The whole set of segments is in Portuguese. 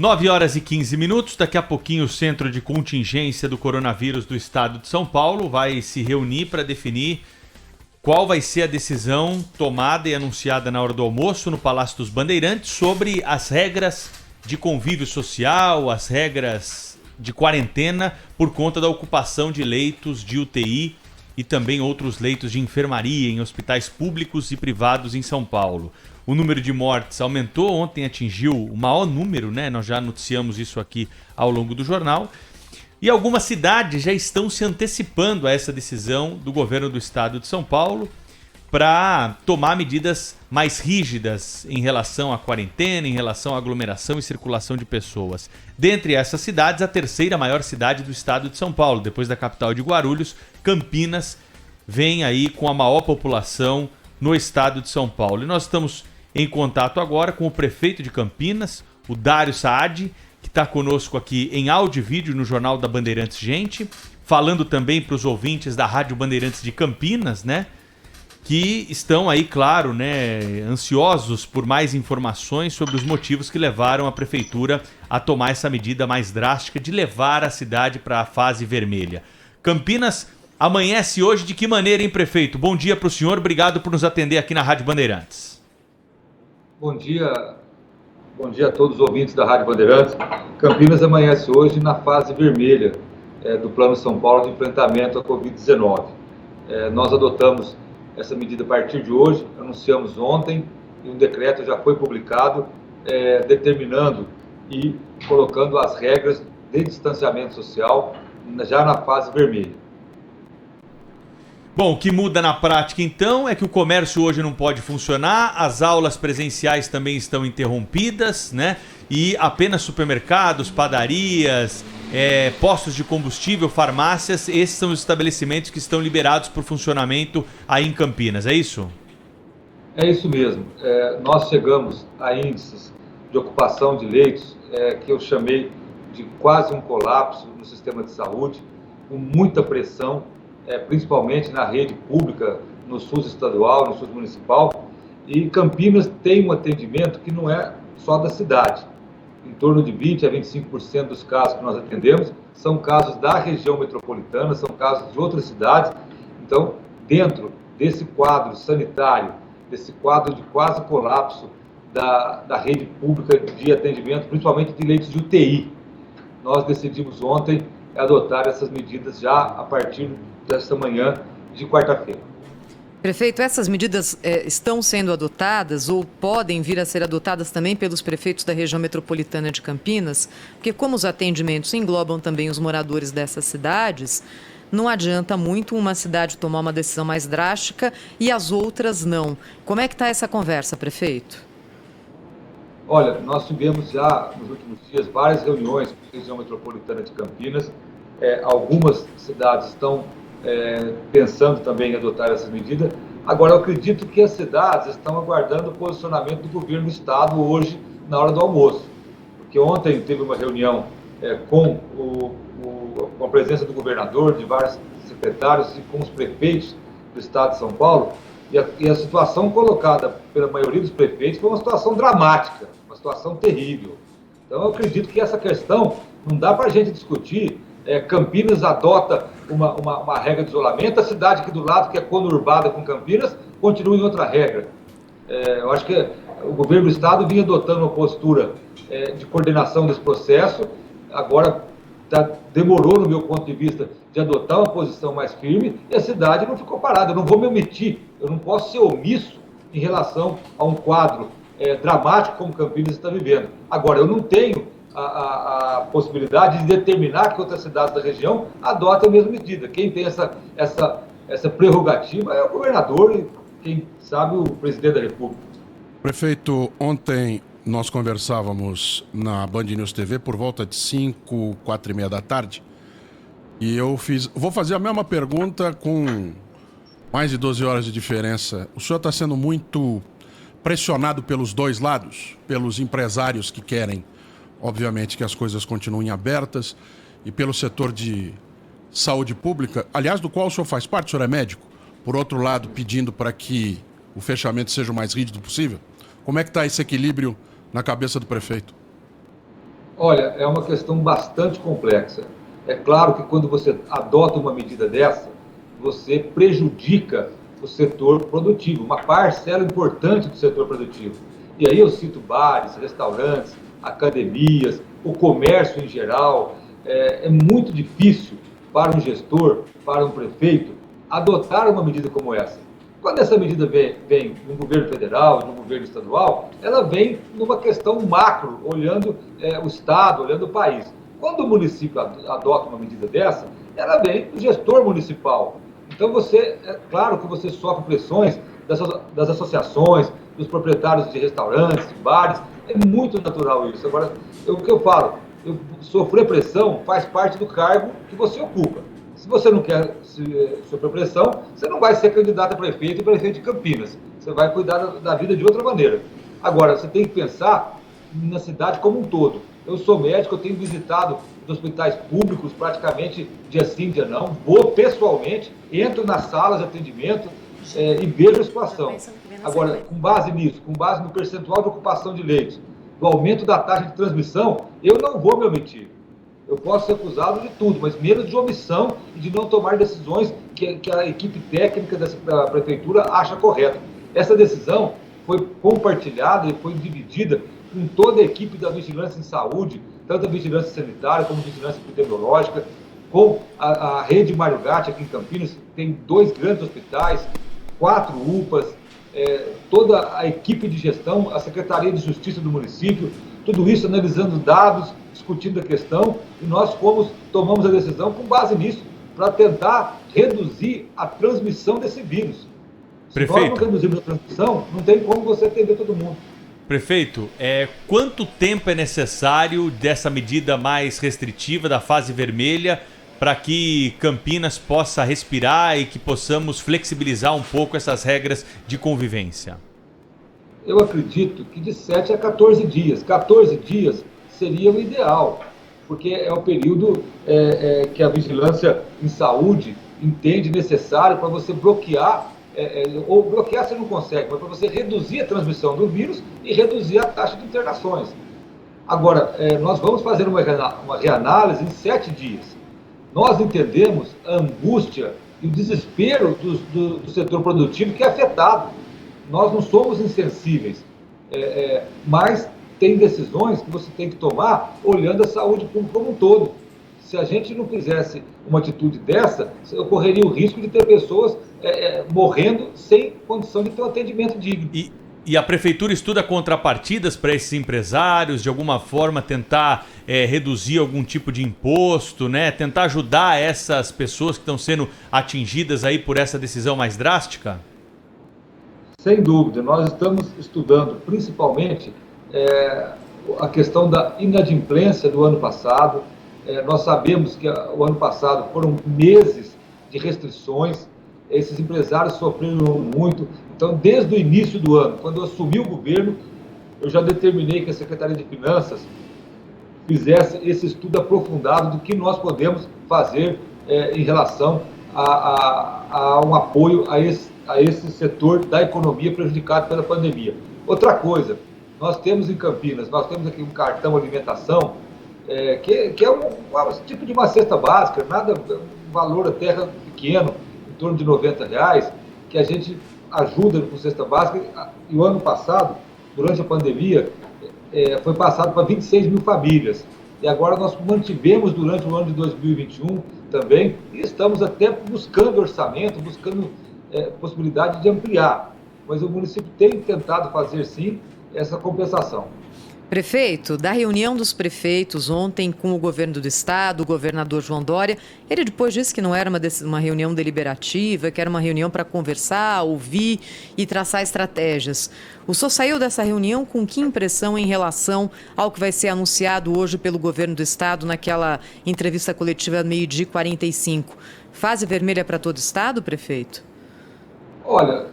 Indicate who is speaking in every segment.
Speaker 1: 9h15. Daqui a pouquinho o Centro de Contingência do Coronavírus do Estado de São Paulo vai se reunir para definir qual vai ser a decisão tomada e anunciada na hora do almoço no Palácio dos Bandeirantes sobre as regras de convívio social, as regras de quarentena por conta da ocupação de leitos de UTI e também outros leitos de enfermaria em hospitais públicos e privados em São Paulo. O número de mortes aumentou, ontem atingiu o maior número, né? Nós já noticiamos isso aqui ao longo do jornal. E algumas cidades já estão se antecipando a essa decisão do governo do estado de São Paulo para tomar medidas mais rígidas em relação à quarentena, em relação à aglomeração e circulação de pessoas. Dentre essas cidades, a terceira maior cidade do estado de São Paulo, depois da capital de Guarulhos, Campinas, vem aí com a maior população no estado de São Paulo. E nós estamos em contato agora com o prefeito de Campinas, o Dário Saad, que está conosco aqui em áudio e vídeo no Jornal da Bandeirantes Gente, falando também para os ouvintes da Rádio Bandeirantes de Campinas, né? Que estão aí, claro, né, ansiosos por mais informações sobre os motivos que levaram a prefeitura a tomar essa medida mais drástica de levar a cidade para a fase vermelha. Campinas amanhece hoje de que maneira, hein, prefeito? Bom dia para o senhor, obrigado por nos atender aqui na Rádio Bandeirantes.
Speaker 2: Bom dia a todos os ouvintes da Rádio Bandeirantes. Campinas amanhece hoje na fase vermelha do Plano São Paulo de enfrentamento à Covid-19. Nós adotamos essa medida a partir de hoje, anunciamos ontem, e um decreto já foi publicado determinando e colocando as regras de distanciamento social já na fase vermelha.
Speaker 1: Bom, o que muda na prática, então, é que o comércio hoje não pode funcionar, as aulas presenciais também estão interrompidas, né? E apenas supermercados, padarias, postos de combustível, farmácias, esses são os estabelecimentos que estão liberados para o funcionamento aí em Campinas, é isso?
Speaker 2: É isso mesmo. Nós chegamos a índices de ocupação de leitos que eu chamei de quase um colapso no sistema de saúde, com muita pressão, principalmente na rede pública, no SUS estadual, no SUS municipal, e Campinas tem um atendimento que não é só da cidade. Em torno de 20% a 25% dos casos que nós atendemos são casos da região metropolitana, são casos de outras cidades. Então, dentro desse quadro sanitário, desse quadro de quase colapso da rede pública de atendimento, principalmente de leitos de UTI, nós decidimos ontem adotar essas medidas já a partir desta manhã de quarta-feira.
Speaker 3: Prefeito, essas medidas estão sendo adotadas ou podem vir a ser adotadas também pelos prefeitos da região metropolitana de Campinas? Porque como os atendimentos englobam também os moradores dessas cidades, não adianta muito uma cidade tomar uma decisão mais drástica e as outras não. Como é que está essa conversa, prefeito?
Speaker 2: Olha, nós tivemos já nos últimos dias várias reuniões com a região metropolitana de Campinas. Algumas cidades estão pensando também em adotar essa medida. Agora, eu acredito que as cidades estão aguardando o posicionamento do governo do estado hoje, na hora do almoço. Porque ontem teve uma reunião com a presença do governador, de vários secretários e com os prefeitos do estado de São Paulo, e a situação colocada pela maioria dos prefeitos foi uma situação dramática, uma situação terrível. Então, eu acredito que essa questão não dá para a gente discutir. Campinas adota uma regra de isolamento, a cidade aqui do lado, que é conurbada com Campinas, continua em outra regra. Eu acho que o governo do estado vinha adotando uma postura de coordenação desse processo, agora demorou, no meu ponto de vista, de adotar uma posição mais firme, e a cidade não ficou parada. Eu não vou me omitir, eu não posso ser omisso em relação a um quadro dramático como Campinas está vivendo. Agora, eu não tenho a possibilidade de determinar que outras cidades da região adotem a mesma medida. Quem tem essa prerrogativa é o governador e, quem sabe, o presidente da República.
Speaker 4: Prefeito, ontem nós conversávamos na Band News TV por volta de 5, 4h30 da tarde, e vou fazer a mesma pergunta com mais de 12 horas de diferença. O senhor está sendo muito pressionado pelos dois lados, pelos empresários que querem, obviamente, que as coisas continuem abertas, e pelo setor de saúde pública, aliás, do qual o senhor faz parte, o senhor é médico, por outro lado, pedindo para que o fechamento seja o mais rígido possível. Como é que está esse equilíbrio na cabeça do prefeito?
Speaker 2: Olha, é uma questão bastante complexa. É claro que quando você adota uma medida dessa, você prejudica o setor produtivo, uma parcela importante do setor produtivo. E aí eu cito bares, restaurantes, academias, o comércio em geral. É muito difícil para um gestor, para um prefeito, adotar uma medida como essa. Quando essa medida vem no governo federal, no governo estadual, ela vem numa questão macro, olhando o Estado, olhando o país. Quando o município adota uma medida dessa, ela vem do gestor municipal. Então, é claro que você sofre pressões das associações, dos proprietários de restaurantes, de bares, é muito natural isso. Agora, o que eu falo, sofrer pressão faz parte do cargo que você ocupa. Se você não quer sofrer pressão, você não vai ser candidato a prefeito e prefeito de Campinas. Você vai cuidar da vida de outra maneira. Agora, você tem que pensar na cidade como um todo. Eu sou médico, eu tenho visitado os hospitais públicos praticamente dia sim, dia não. Vou pessoalmente, entro nas salas de atendimento e vejo a situação. Agora, com base nisso, com base no percentual de ocupação de leitos, do aumento da taxa de transmissão, eu não vou me omitir. Eu posso ser acusado de tudo, mas menos de omissão e de não tomar decisões que a equipe técnica da prefeitura acha correta. Essa decisão foi compartilhada e foi dividida com toda a equipe da Vigilância em Saúde, tanto a Vigilância Sanitária como a Vigilância Epidemiológica, com a rede Mário Gatti aqui em Campinas, tem 2 grandes hospitais, 4 UPAs, toda a equipe de gestão, a Secretaria de Justiça do município, tudo isso analisando dados, discutindo a questão, e nós tomamos a decisão com base nisso, para tentar reduzir a transmissão desse vírus. Se nós não reduzirmos a transmissão, não tem como você atender todo mundo.
Speaker 1: Prefeito, quanto tempo é necessário dessa medida mais restritiva, da fase vermelha, para que Campinas possa respirar e que possamos flexibilizar um pouco essas regras de convivência?
Speaker 2: Eu acredito que de 7 a 14 dias. 14 dias seria o ideal, porque é o período que a vigilância em saúde entende necessário para você bloquear, ou bloquear você não consegue, mas para você reduzir a transmissão do vírus e reduzir a taxa de internações. Agora, nós vamos fazer uma reanálise em 7 dias. Nós entendemos a angústia e o desespero do setor produtivo que é afetado. Nós não somos insensíveis, mas tem decisões que você tem que tomar olhando a saúde pública como um todo. Se a gente não fizesse uma atitude dessa, ocorreria o risco de ter pessoas morrendo sem condição de ter um atendimento digno.
Speaker 1: E a prefeitura estuda contrapartidas para esses empresários, de alguma forma tentar reduzir algum tipo de imposto, né? Tentar ajudar essas pessoas que estão sendo atingidas aí por essa decisão mais drástica?
Speaker 2: Sem dúvida, nós estamos estudando principalmente a questão da inadimplência do ano passado. Nós sabemos que o ano passado foram meses de restrições, esses empresários sofreram muito. Então, desde o início do ano, quando eu assumi o governo, eu já determinei que a Secretaria de Finanças fizesse esse estudo aprofundado do que nós podemos fazer em relação a um apoio a esse setor da economia prejudicado pela pandemia. Outra coisa, nós temos em Campinas, nós temos aqui um cartão alimentação, que é um tipo de uma cesta básica, um valor até pequeno, em torno de R$90, que a gente ajuda com cesta básica, e o ano passado, durante a pandemia, foi passado para 26 mil famílias. E agora nós mantivemos durante o ano de 2021 também, e estamos até buscando orçamento, buscando possibilidade de ampliar. Mas o município tem tentado fazer, sim, essa compensação.
Speaker 3: Prefeito, da reunião dos prefeitos ontem com o governo do estado, o governador João Dória, ele depois disse que não era uma reunião deliberativa, que era uma reunião para conversar, ouvir e traçar estratégias. O senhor saiu dessa reunião com que impressão em relação ao que vai ser anunciado hoje pelo governo do estado naquela entrevista coletiva 12h45? Fase vermelha para todo o estado, prefeito?
Speaker 2: Olha,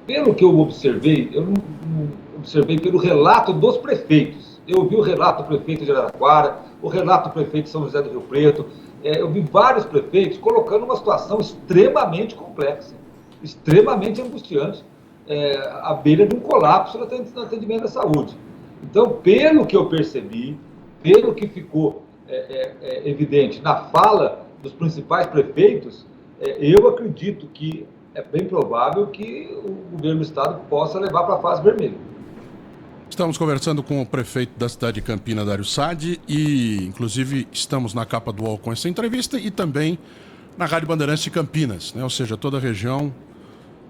Speaker 2: pelo que eu observei, eu não observei pelo relato dos prefeitos. Eu vi o relato do prefeito de Araraquara, o relato do prefeito de São José do Rio Preto. Eu vi vários prefeitos colocando uma situação extremamente complexa, extremamente angustiante, à beira de um colapso no atendimento da saúde. Então, pelo que eu percebi, pelo que ficou evidente na fala dos principais prefeitos, eu acredito que é bem provável que o governo do estado possa levar para a fase vermelha.
Speaker 4: Estamos conversando com o prefeito da cidade de Campinas, Dário Saad, e inclusive estamos na capa do UOL com essa entrevista e também na Rádio Bandeirantes de Campinas, né? Ou seja, toda a região,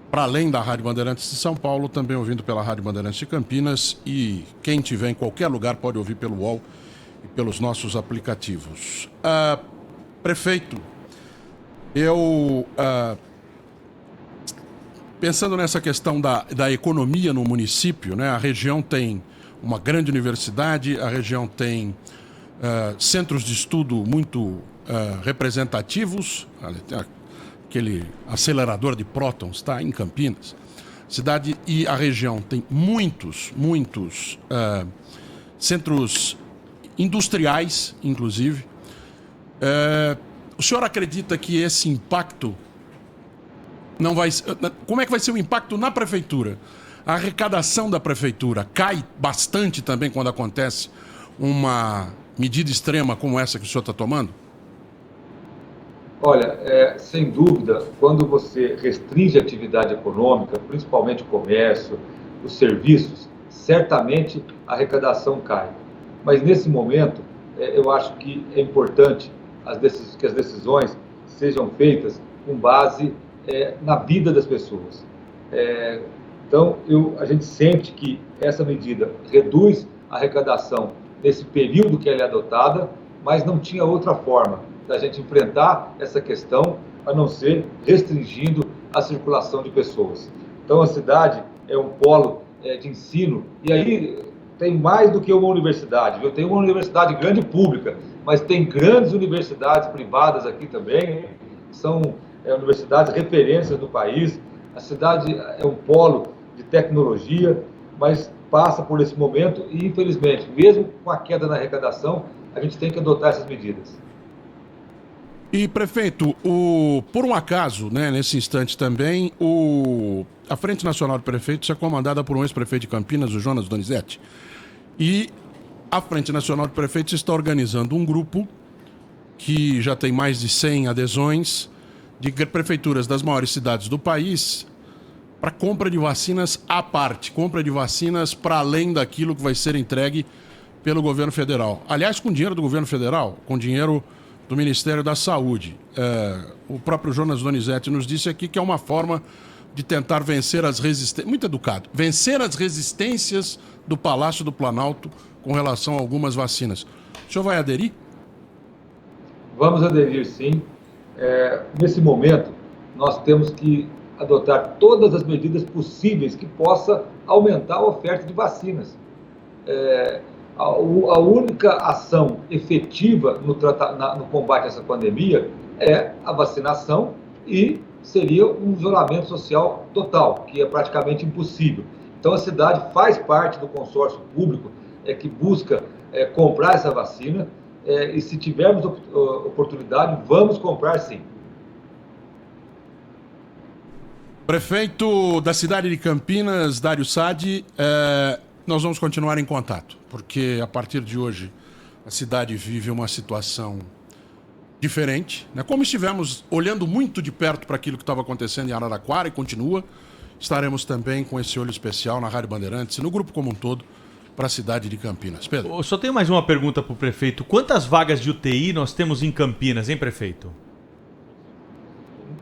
Speaker 4: para além da Rádio Bandeirantes de São Paulo, também ouvindo pela Rádio Bandeirantes de Campinas, e quem tiver em qualquer lugar pode ouvir pelo UOL e pelos nossos aplicativos. Prefeito, eu... pensando nessa questão da economia no município, né? A região tem uma grande universidade, a região tem centros de estudo muito representativos, aquele acelerador de prótons está em Campinas. Cidade e a região tem muitos centros industriais, inclusive. O senhor acredita que esse impacto não vai... Como é que vai ser o impacto na prefeitura? A arrecadação da prefeitura cai bastante também quando acontece uma medida extrema como essa que o senhor está tomando?
Speaker 2: Olha, sem dúvida, quando você restringe a atividade econômica, principalmente o comércio, os serviços, certamente a arrecadação cai. Mas nesse momento, eu acho que é importante que as decisões sejam feitas com base na vida das pessoas. Então, a gente sente que essa medida reduz a arrecadação nesse período que ela é adotada, mas não tinha outra forma da gente enfrentar essa questão a não ser restringindo a circulação de pessoas. Então, a cidade é um polo de ensino, e aí tem mais do que uma universidade, viu? Tem uma universidade grande pública, mas tem grandes universidades privadas aqui também, são universidades referências do país. A cidade é um polo de tecnologia, mas passa por esse momento e, infelizmente, mesmo com a queda na arrecadação, a gente tem que adotar essas medidas.
Speaker 4: E, prefeito, por um acaso, né, nesse instante também, a Frente Nacional de Prefeitos é comandada por um ex-prefeito de Campinas, o Jonas Donizete. E a Frente Nacional de Prefeitos está organizando um grupo que já tem mais de 100 adesões de prefeituras das maiores cidades do país para compra de vacinas à parte, compra de vacinas para além daquilo que vai ser entregue pelo governo federal. Aliás, com dinheiro do governo federal, com dinheiro do Ministério da Saúde. O próprio Jonas Donizete nos disse aqui que é uma forma de tentar vencer as resistências, muito educado, vencer as resistências do Palácio do Planalto com relação a algumas vacinas. O senhor vai aderir?
Speaker 2: Vamos aderir, sim. Nesse momento, nós temos que adotar todas as medidas possíveis que possa aumentar a oferta de vacinas. A única ação efetiva no combate a essa pandemia é a vacinação, e seria um isolamento social total, que é praticamente impossível. Então, a cidade faz parte do consórcio público que busca comprar essa vacina, e se tivermos oportunidade, vamos comprar sim.
Speaker 4: Prefeito da cidade de Campinas, Dário Saad, nós vamos continuar em contato, porque a partir de hoje a cidade vive uma situação diferente, né? Como estivemos olhando muito de perto para aquilo que estava acontecendo em Araraquara e continua, estaremos também com esse olho especial na Rádio Bandeirantes e no grupo como um todo para a cidade de Campinas. Pedro?
Speaker 1: Eu só tenho mais uma pergunta para o prefeito. Quantas vagas de UTI nós temos em Campinas, hein, prefeito?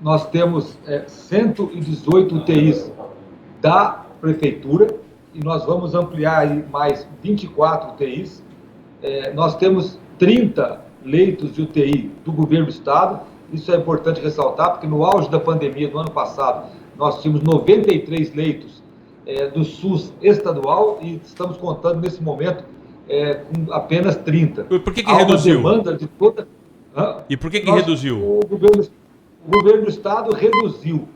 Speaker 2: Nós temos 118 UTIs da prefeitura, e nós vamos ampliar aí mais 24 UTIs. Nós temos 30 leitos de UTI do governo do estado. Isso é importante ressaltar, porque no auge da pandemia do ano passado, nós tínhamos 93 leitos do SUS estadual, e estamos contando nesse momento com apenas 30.
Speaker 1: Por que reduziu?
Speaker 2: Demanda de toda...
Speaker 1: E por que reduziu?
Speaker 2: O governo do estado reduziu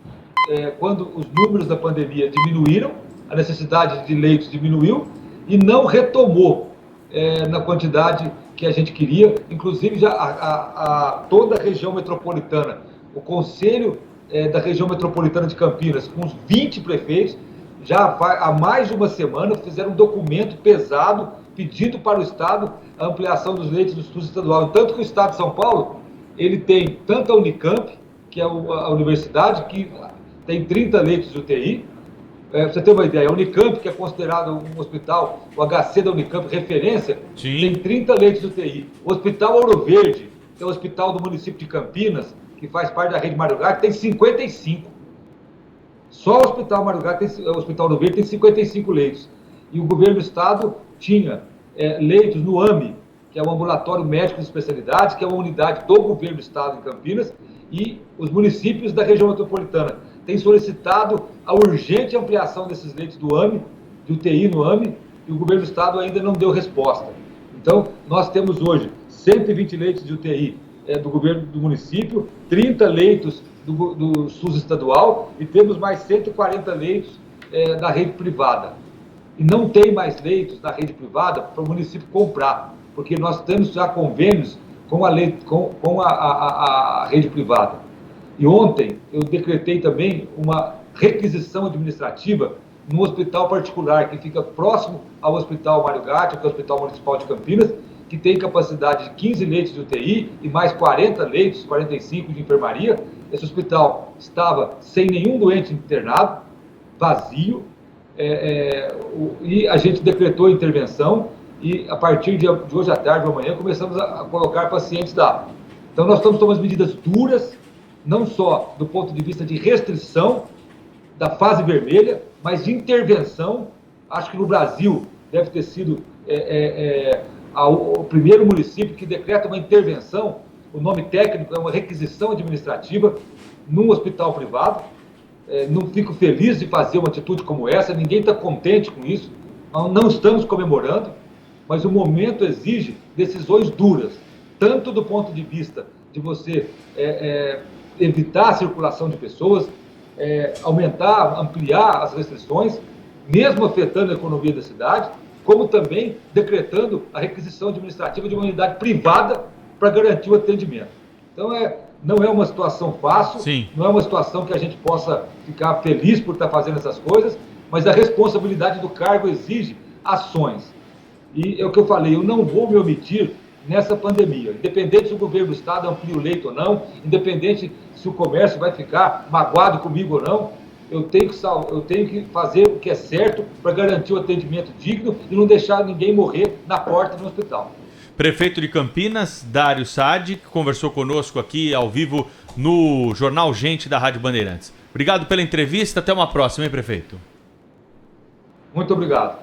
Speaker 2: quando os números da pandemia diminuíram, a necessidade de leitos diminuiu, e não retomou na quantidade que a gente queria. Inclusive, já toda a região metropolitana, o Conselho da região metropolitana de Campinas, com os 20 prefeitos, já há mais de uma semana fizeram um documento pesado pedindo para o Estado a ampliação dos leitos do SUS estadual. Tanto que o Estado de São Paulo, ele tem tanto a Unicamp, que é a universidade, que tem 30 leitos de UTI. Pra você ter uma ideia, a Unicamp, que é considerado um hospital, o HC da Unicamp, referência,
Speaker 1: Sim.
Speaker 2: tem 30 leitos de UTI. O Hospital Ouro Verde, que é o hospital do município de Campinas, que faz parte da rede Mário Gatti, tem 55. Só o Hospital Mário Gatti, o Hospital Ouro Verde, tem 55 leitos. E o governo do estado tinha leitos no AME, que é o Ambulatório Médico de Especialidades, que é uma unidade do governo do estado em Campinas, e os municípios da região metropolitana têm solicitado a urgente ampliação desses leitos do AME, de UTI no AME, e o governo do estado ainda não deu resposta. Então, nós temos hoje 120 leitos de UTI do governo do município, 30 leitos do SUS estadual e temos mais 140 leitos da rede privada. E não tem mais leitos da rede privada para o município comprar, porque nós temos já convênios com a rede privada. E ontem eu decretei também uma requisição administrativa num hospital particular que fica próximo ao Hospital Mário Gatti, que é o Hospital Municipal de Campinas, que tem capacidade de 15 leitos de UTI e mais 40 leitos, 45 de enfermaria. Esse hospital estava sem nenhum doente internado, vazio, e a gente decretou a intervenção e a partir de hoje à tarde ou amanhã começamos a colocar pacientes lá. Então nós estamos tomando medidas duras, não só do ponto de vista de restrição da fase vermelha, mas de intervenção. Acho que no Brasil deve ter sido o primeiro município que decreta uma intervenção, o nome técnico é uma requisição administrativa, num hospital privado. Não fico feliz de fazer uma atitude como essa, ninguém está contente com isso, não estamos comemorando, mas o momento exige decisões duras, tanto do ponto de vista de você evitar a circulação de pessoas, ampliar as restrições, mesmo afetando a economia da cidade, como também decretando a requisição administrativa de uma unidade privada para garantir o atendimento. Então, não é uma situação fácil,
Speaker 1: Sim.
Speaker 2: Não é uma situação que a gente possa ficar feliz por estar fazendo essas coisas, mas a responsabilidade do cargo exige ações. E é o que eu falei, eu não vou me omitir nessa pandemia, independente se o governo do estado amplia o leito ou não, independente se o comércio vai ficar magoado comigo ou não, eu tenho que fazer o que é certo para garantir o atendimento digno e não deixar ninguém morrer na porta do hospital.
Speaker 1: Prefeito de Campinas, Dário Saad, que conversou conosco aqui ao vivo no Jornal Gente da Rádio Bandeirantes. Obrigado pela entrevista, até uma próxima, hein, prefeito?
Speaker 2: Muito obrigado.